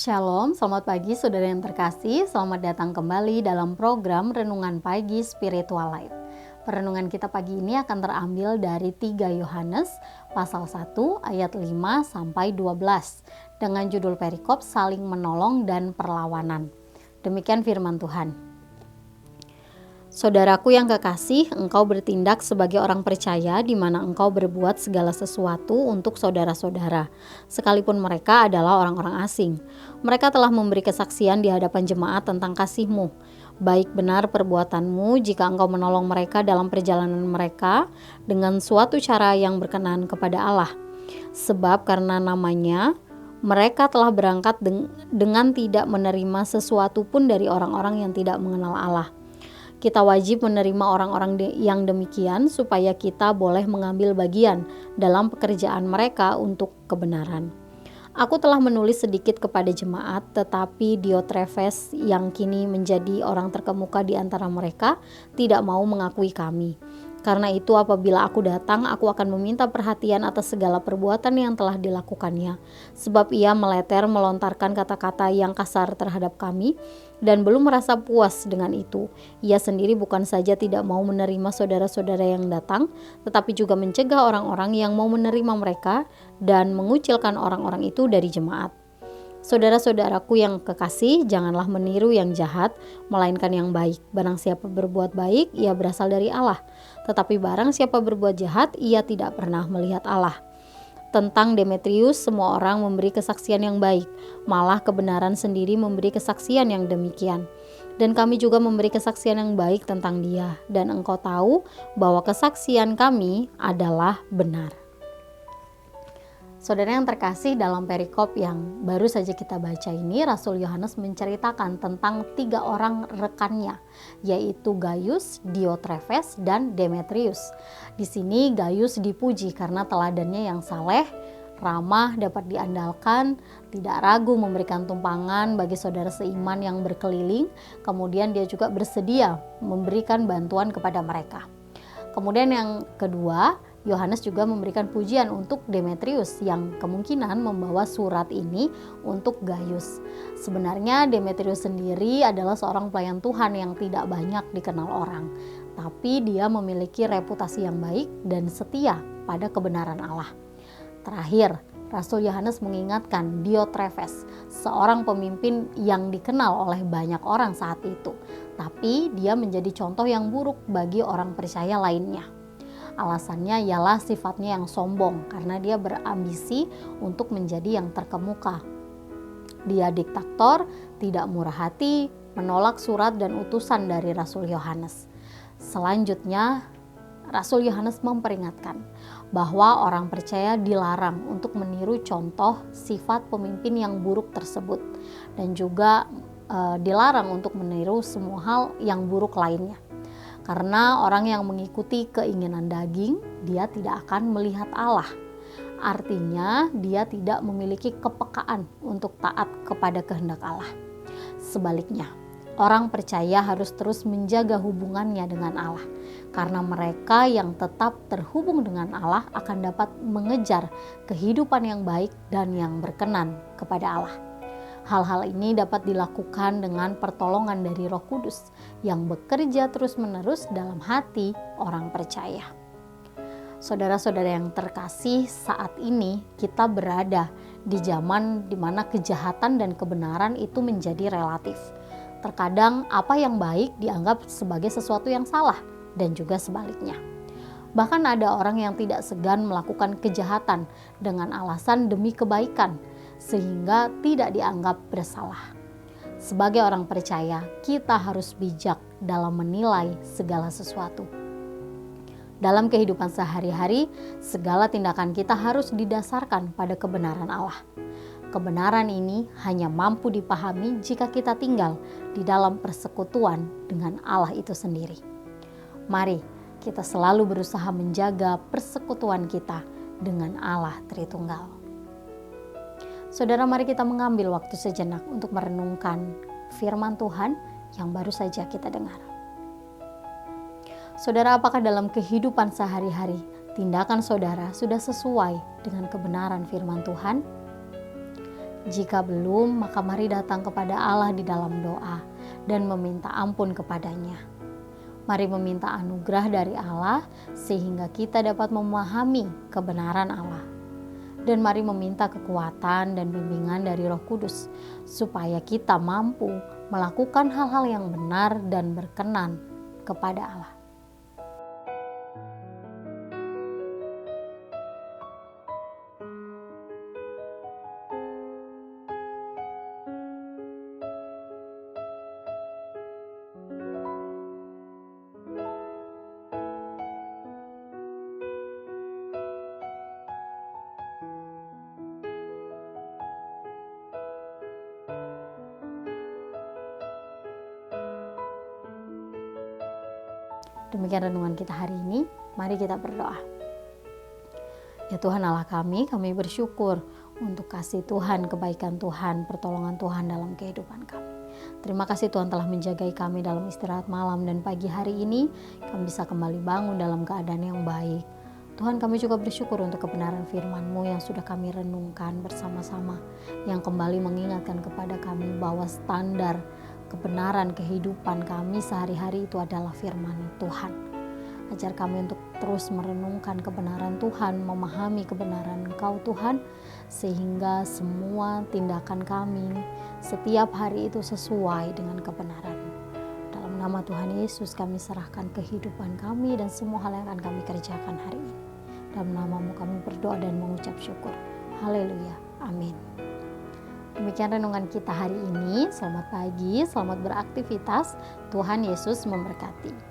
Shalom, selamat pagi saudara yang terkasih. Selamat datang kembali dalam program Renungan Pagi Spiritual Life. Perenungan kita pagi ini akan terambil dari 3 Yohanes pasal 1 ayat 5 sampai 12 dengan judul perikop saling menolong dan perlawanan. Demikian firman Tuhan. Saudaraku yang kekasih, engkau bertindak sebagai orang percaya di mana engkau berbuat segala sesuatu untuk saudara-saudara, sekalipun mereka adalah orang-orang asing. Mereka telah memberi kesaksian di hadapan jemaat tentang kasih-Mu. Baik benar perbuatanmu jika engkau menolong mereka dalam perjalanan mereka dengan suatu cara yang berkenan kepada Allah. Sebab karena namanya, mereka telah berangkat dengan tidak menerima sesuatu pun dari orang-orang yang tidak mengenal Allah. Kita wajib menerima orang-orang yang demikian supaya kita boleh mengambil bagian dalam pekerjaan mereka untuk kebenaran. Aku telah menulis sedikit kepada jemaat, tetapi Diotrefes yang kini menjadi orang terkemuka di antara mereka tidak mau mengakui kami. Karena itu apabila aku datang, aku akan meminta perhatian atas segala perbuatan yang telah dilakukannya. Sebab ia melontarkan kata-kata yang kasar terhadap kami dan belum merasa puas dengan itu. Ia sendiri bukan saja tidak mau menerima saudara-saudara yang datang, tetapi juga mencegah orang-orang yang mau menerima mereka dan mengucilkan orang-orang itu dari jemaat. Saudara-saudaraku yang kekasih, janganlah meniru yang jahat, melainkan yang baik. Barang siapa berbuat baik, ia berasal dari Allah. Tetapi barang siapa berbuat jahat, ia tidak pernah melihat Allah. Tentang Demetrius, semua orang memberi kesaksian yang baik. Malah kebenaran sendiri memberi kesaksian yang demikian. Dan kami juga memberi kesaksian yang baik tentang dia. Dan engkau tahu bahwa kesaksian kami adalah benar. Saudara yang terkasih, dalam perikop yang baru saja kita baca ini, Rasul Yohanes menceritakan tentang 3 orang rekannya, yaitu Gaius, Diotrefes, dan Demetrius. Di sini Gaius dipuji karena teladannya yang saleh, ramah, dapat diandalkan, tidak ragu memberikan tumpangan bagi saudara seiman yang berkeliling. Kemudian dia juga bersedia memberikan bantuan kepada mereka. Kemudian yang kedua, Yohanes juga memberikan pujian untuk Demetrius yang kemungkinan membawa surat ini untuk Gaius. Sebenarnya Demetrius sendiri adalah seorang pelayan Tuhan yang tidak banyak dikenal orang, tapi dia memiliki reputasi yang baik dan setia pada kebenaran Allah. Terakhir, Rasul Yohanes mengingatkan Diotrefes, seorang pemimpin yang dikenal oleh banyak orang saat itu, tapi dia menjadi contoh yang buruk bagi orang percaya lainnya. Alasannya ialah sifatnya yang sombong karena dia berambisi untuk menjadi yang terkemuka. Dia diktator, tidak murah hati, menolak surat dan utusan dari Rasul Yohanes. Selanjutnya, Rasul Yohanes memperingatkan bahwa orang percaya dilarang untuk meniru contoh sifat pemimpin yang buruk tersebut dan juga dilarang untuk meniru semua hal yang buruk lainnya. Karena orang yang mengikuti keinginan daging, dia tidak akan melihat Allah. Artinya, dia tidak memiliki kepekaan untuk taat kepada kehendak Allah. Sebaliknya, orang percaya harus terus menjaga hubungannya dengan Allah. Karena mereka yang tetap terhubung dengan Allah akan dapat mengejar kehidupan yang baik dan yang berkenan kepada Allah. Hal-hal ini dapat dilakukan dengan pertolongan dari Roh Kudus yang bekerja terus-menerus dalam hati orang percaya. Saudara-saudara yang terkasih, saat ini kita berada di zaman di mana kejahatan dan kebenaran itu menjadi relatif. Terkadang apa yang baik dianggap sebagai sesuatu yang salah dan juga sebaliknya. Bahkan ada orang yang tidak segan melakukan kejahatan dengan alasan demi kebaikan, sehingga tidak dianggap bersalah. Sebagai orang percaya, kita harus bijak dalam menilai segala sesuatu. Dalam kehidupan sehari-hari, segala tindakan kita harus didasarkan pada kebenaran Allah. Kebenaran ini hanya mampu dipahami jika kita tinggal di dalam persekutuan dengan Allah itu sendiri. Mari kita selalu berusaha menjaga persekutuan kita dengan Allah Tritunggal. Saudara, mari kita mengambil waktu sejenak untuk merenungkan firman Tuhan yang baru saja kita dengar. Saudara, apakah dalam kehidupan sehari-hari tindakan saudara sudah sesuai dengan kebenaran firman Tuhan? Jika belum, maka mari datang kepada Allah di dalam doa dan meminta ampun kepadanya. Mari meminta anugerah dari Allah sehingga kita dapat memahami kebenaran Allah. Dan mari meminta kekuatan dan bimbingan dari Roh Kudus supaya kita mampu melakukan hal-hal yang benar dan berkenan kepada Allah. Demikian renungan kita hari ini. Mari kita berdoa. Ya Tuhan Allah kami bersyukur untuk kasih Tuhan, kebaikan Tuhan, pertolongan Tuhan dalam kehidupan kami. Terima kasih Tuhan telah menjagai kami dalam istirahat malam dan pagi hari ini. Kami bisa kembali bangun dalam keadaan yang baik. Tuhan, kami juga bersyukur untuk kebenaran firman-Mu yang sudah kami renungkan bersama-sama, yang kembali mengingatkan kepada kami bahwa standar kebenaran kehidupan kami sehari-hari itu adalah firman Tuhan. Ajar kami untuk terus merenungkan kebenaran Tuhan, memahami kebenaran Engkau Tuhan, sehingga semua tindakan kami setiap hari itu sesuai dengan kebenaran-Mu. Dalam nama Tuhan Yesus kami serahkan kehidupan kami dan semua hal yang akan kami kerjakan hari ini. Dalam nama-Mu kami berdoa dan mengucap syukur. Haleluya. Amin. Demikian renungan kita hari ini. Selamat pagi, selamat beraktivitas. Tuhan Yesus memberkati.